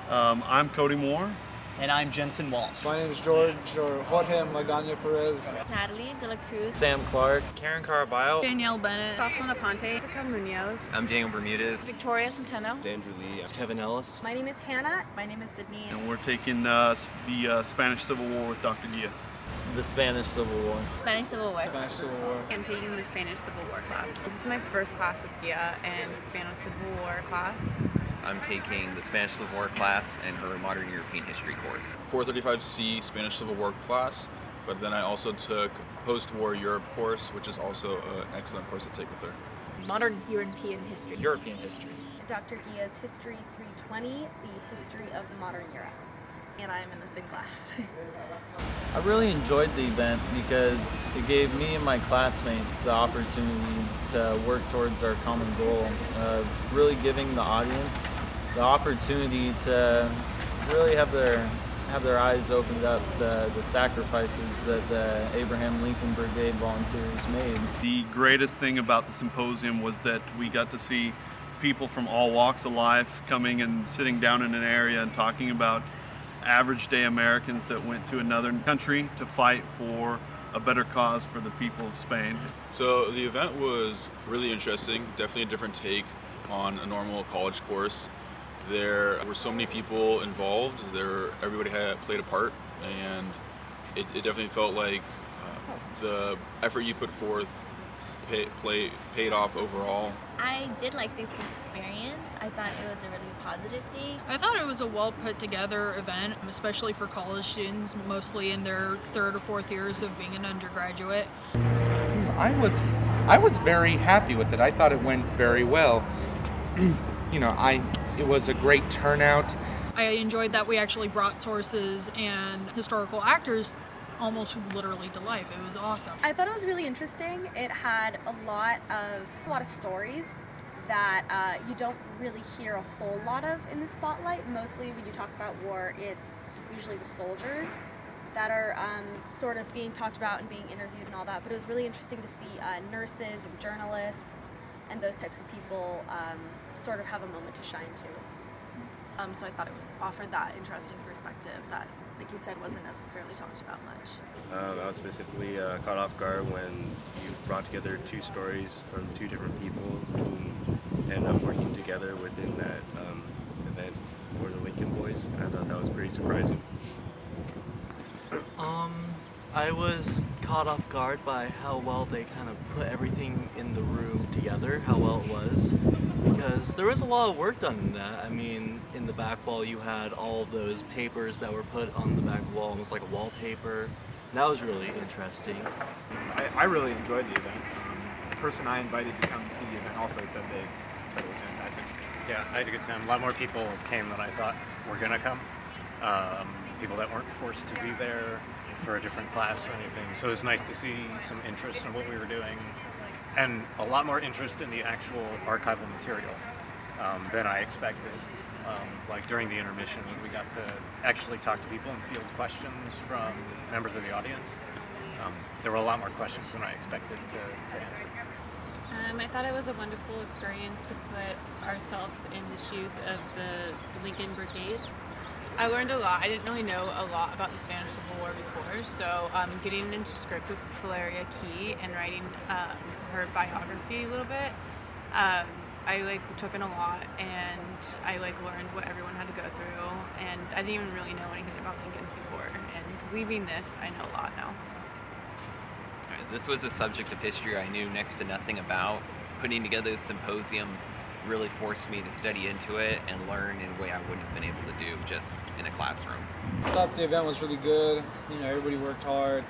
I'm Cody Moore. And I'm Jensen Walsh. My name is George, or Jorge Magana Perez. Natalie De La Cruz. Sam Clark. Karen Caraballo. Danielle Bennett. Jocelyn Aponte. Jessica Munoz. I'm Daniel Bermudez. Victoria Centeno. Andrew Lee. Kevin Ellis. My name is Hannah. My name is Sydney. And we're taking the Spanish Civil War with Dr. Guia. The Spanish Civil War. Spanish Civil War. Spanish Civil War. I'm taking the Spanish Civil War class. This is my first class with Guia and Spanish Civil War class. I'm taking the Spanish Civil War class and her Modern European History course. 435C Spanish Civil War class, but then I also took Post-War Europe course, which is also an excellent course to take with her. Modern European History. European History. Dr. Guia's History 320, the history of modern Europe. And I'm in the same class. I really enjoyed the event because it gave me and my classmates the opportunity to work towards our common goal of really giving the audience the opportunity to really have their eyes opened up to the sacrifices that the Abraham Lincoln Brigade volunteers made. The greatest thing about the symposium was that we got to see people from all walks of life coming and sitting down in an area and talking about average day Americans that went to another country to fight for a better cause for the people of Spain. So the event was really interesting, definitely a different take on a normal college course. There were so many people involved, everybody had played a part, and it definitely felt like the effort you put forth paid off overall. I did like this experience. I thought it was a really positive thing. I thought it was a well put together event, especially for college students, mostly in their third or fourth years of being an undergraduate. I was very happy with it. I thought it went very well. It was a great turnout. I enjoyed that we actually brought sources and historical actors almost literally to life. It was awesome. I thought it was really interesting. It had a lot of stories that you don't really hear a whole lot of in the spotlight. Mostly when you talk about war, it's usually the soldiers that are sort of being talked about and being interviewed and all that. But it was really interesting to see nurses and journalists and those types of people sort of have a moment to shine too. So I thought it offered that interesting perspective that, like you said, wasn't necessarily talked about much. I was specifically caught off guard when you brought together two stories from two different people who ended up working together within that event for the Lincoln Boys. I thought that was pretty surprising. I was caught off guard by how well they kind of put everything in the room together, how well it was, because there was a lot of work done in that. I mean, in the back wall you had all of those papers that were put on the back wall, almost like a wallpaper. That was really interesting. I really enjoyed the event. The person I invited to come see the event also said it was fantastic. Yeah, I had a good time. A lot more people came than I thought were gonna come. People that weren't forced to be there for a different class or anything. So it was nice to see some interest in what we were doing, and a lot more interest in the actual archival material than I expected. Like during the intermission, when we got to actually talk to people and field questions from members of the audience, there were a lot more questions than I expected to answer. I thought it was a wonderful experience to put ourselves in the shoes of the Lincoln Brigade. I learned a lot. I didn't really know a lot about the Spanish Civil War before, so getting into script with Celeria Key and writing her biography a little bit, I took in a lot, and I learned what everyone had to go through, and I didn't even really know anything about Lincoln's before, and leaving this, I know a lot now. This was a subject of history I knew next to nothing about. Putting together this symposium really forced me to study into it and learn in a way I wouldn't have been able to do just in a classroom. I thought the event was really good. Everybody worked hard.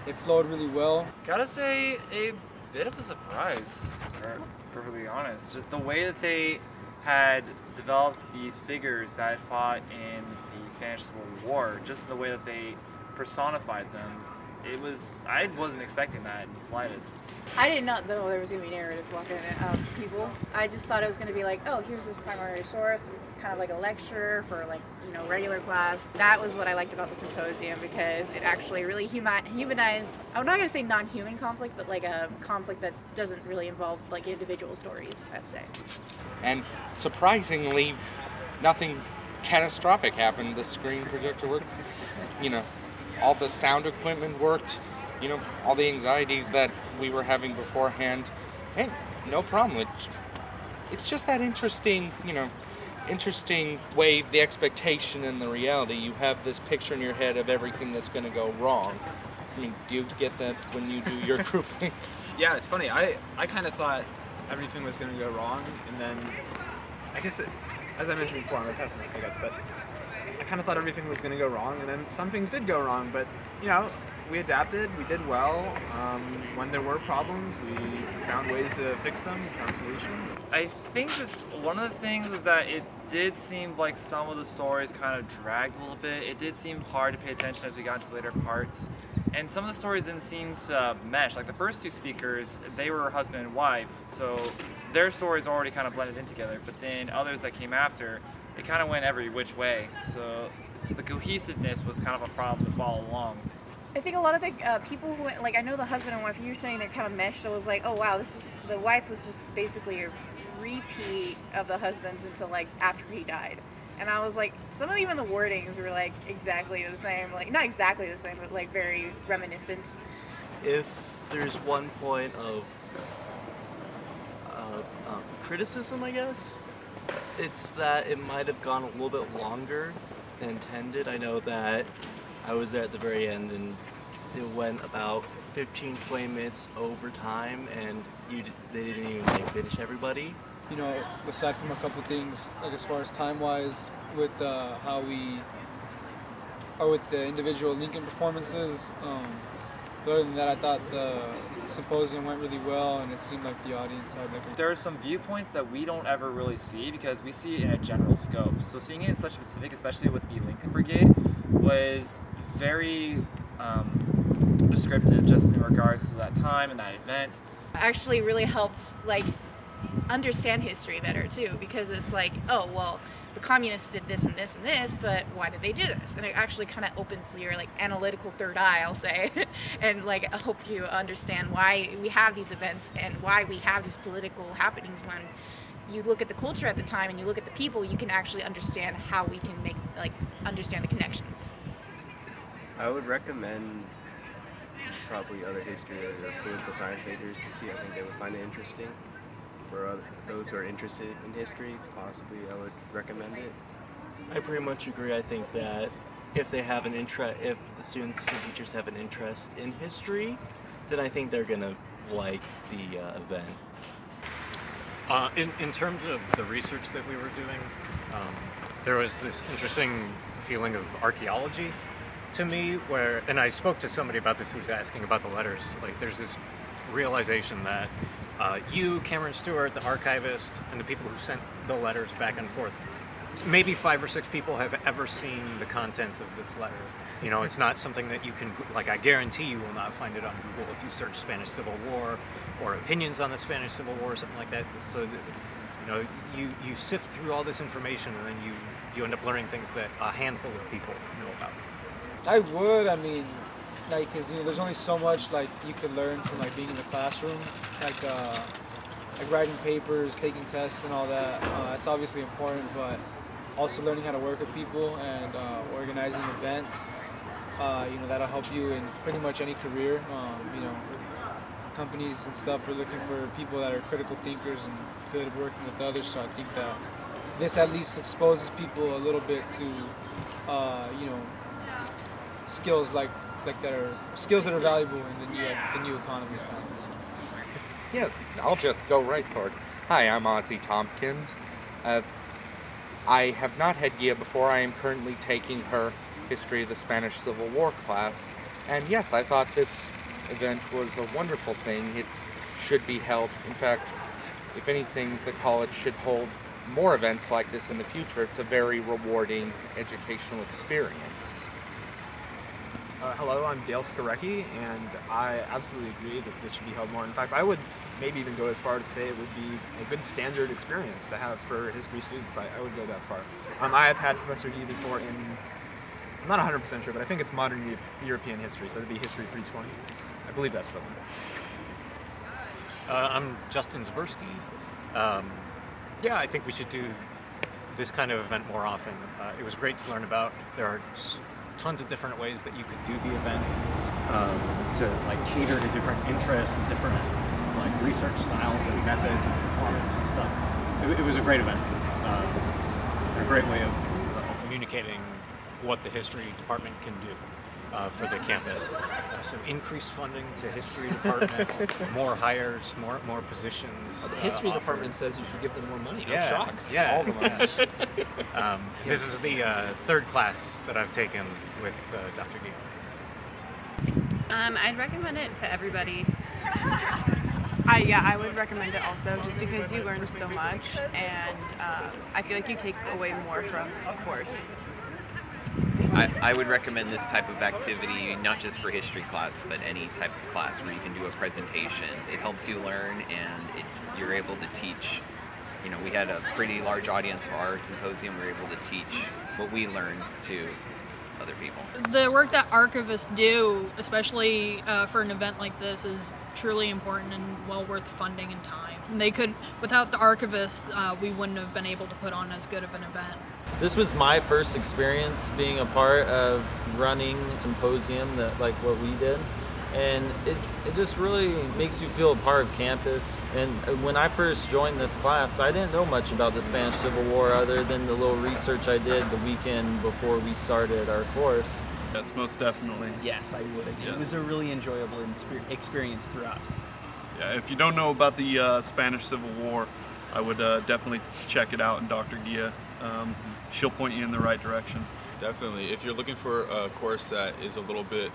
It flowed really well. Gotta say, a bit of a surprise, for perfectly honest. Just the way that they had developed these figures that fought in the Spanish Civil War, just the way that they personified them. I wasn't expecting that in the slightest. I did not know there was going to be narrative walking of people. I just thought it was going to be like, oh, here's this primary source. It's kind of like a lecture for regular class. That was what I liked about the symposium, because it actually really humanized, I'm not going to say non-human conflict, but like a conflict that doesn't really involve individual stories, I'd say. And surprisingly, nothing catastrophic happened. The screen projector worked, all the sound equipment worked, all the anxieties that we were having beforehand, and no problem. It's just that interesting way, the expectation and the reality. You have this picture in your head of everything that's going to go wrong. I mean, do you get that when you do your grouping? Yeah, it's funny. I kind of thought everything was going to go wrong, and then I guess as I mentioned before, I'm a pessimist, I guess, but I kind of thought everything was going to go wrong, and then some things did go wrong, but we adapted, we did well. When there were problems, we found ways to fix them, found solutions. I think just one of the things was that it did seem like some of the stories kind of dragged a little bit. It did seem hard to pay attention as we got into later parts. And some of the stories didn't seem to mesh. Like the first two speakers, they were husband and wife, so their stories already kind of blended in together. But then others that came after, it kind of went every which way. So the cohesiveness was kind of a problem to follow along. I think a lot of the people who went, like I know the husband and wife, you were saying they're kind of meshed, so it was like, oh wow, the wife was just basically a repeat of the husband's until like after he died. And I was like, some of even the wordings were like exactly the same, like not exactly the same, but like very reminiscent. If there's one point of criticism, I guess, it's that it might have gone a little bit longer than intended. I know that I was there at the very end and it went about 15-20 minutes over time, and they didn't even finish everybody. Aside from a couple things, like as far as time-wise, with how we are with the individual Lincoln performances, but other than that, I thought the symposium went really well, and it seemed like the audience had There are some viewpoints that we don't ever really see because we see it in a general scope. So seeing it in such specific, especially with the Lincoln Brigade, was very descriptive just in regards to that time and that event. Actually really helped understand history better too, because it's like, oh well, the communists did this and this and this, but why did they do this? And it actually kind of opens your analytical third eye, I'll say, and help you understand why we have these events and why we have these political happenings. When you look at the culture at the time and you look at the people, you can actually understand how we can make understand the connections. I would recommend probably other history or political science majors to see. I think they would find it interesting. For those who are interested in history, possibly I would recommend it. I pretty much agree. I think that if the students and teachers have an interest in history, then I think they're gonna like the event. In terms of the research that we were doing, there was this interesting feeling of archaeology to me, and I spoke to somebody about this who was asking about the letters. There's this realization that you, Cameron Stewart, the archivist, and the people who sent the letters back and forth, maybe 5 or 6 people have ever seen the contents of this letter. It's not something that you can, I guarantee you will not find it on Google if you search Spanish Civil War or opinions on the Spanish Civil War or something like that. So, you sift through all this information and then you end up learning things that a handful of people know about. I would, because there's only so much you could learn from being in the classroom, like writing papers, taking tests, and all that. That's obviously important, but also learning how to work with people and organizing events. That'll help you in pretty much any career. Companies and stuff are looking for people that are critical thinkers and good at working with others. So I think that this at least exposes people a little bit to, skills skills that are valuable in the new economy. Yes, I'll just go right for it. Hi, I'm Ozzy Tompkins. I have not had Guia before. I am currently taking her History of the Spanish Civil War class. And yes, I thought this event was a wonderful thing. It should be held. In fact, if anything, the college should hold more events like this in the future. It's a very rewarding educational experience. Hello, I'm Dale Skarecki, and I absolutely agree that this should be held more. In fact, I would maybe even go as far as to say it would be a good standard experience to have for history students. I would go that far. I have had Professor Guia before in, I'm not 100% sure, but I think it's modern European history, so that'd be History 320. I believe that's the one. I'm Justin Zaberski. I think we should do this kind of event more often. It was great to learn about. There are tons of different ways that you could do the event to like cater to different interests and different like research styles and methods and performance and stuff. It was a great event. A great way of communicating what the history department can do for the campus. So increased funding to history department, more hires, more positions. The history offered. department says you should give them more money. Yeah, I'm shocked. yeah. All the money. This is the third class that I've taken with Dr. Guia. I'd recommend it to everybody. I would recommend it also, just because you learn so much, and I feel like you take away more from a course. I would recommend this type of activity not just for history class, but any type of class where you can do a presentation. It helps you learn, and you're able to teach. You know, we had a pretty large audience for our symposium. We were able to teach what we learned to other people. The work that archivists do, especially for an event like this, is truly important and well worth funding and time. And they could, without the archivists, we wouldn't have been able to put on as good of an event. This was my first experience being a part of running a symposium that like what we did. And it just really makes you feel a part of campus. And when I first joined this class, I didn't know much about the Spanish Civil War other than the little research I did the weekend before we started our course. Yes, most definitely. Yes, I would. It was a really enjoyable experience throughout. Yeah, if you don't know about the Spanish Civil War, I would definitely check it out in Dr. Guia. She'll point you in the right direction. Definitely. If you're looking for a course that is a little bit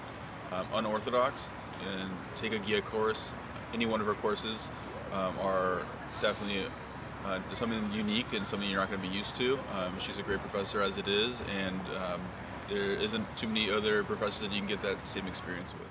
unorthodox, and take a Guia course, any one of her courses are definitely something unique and something you're not going to be used to. She's a great professor as it is, and there isn't too many other professors that you can get that same experience with.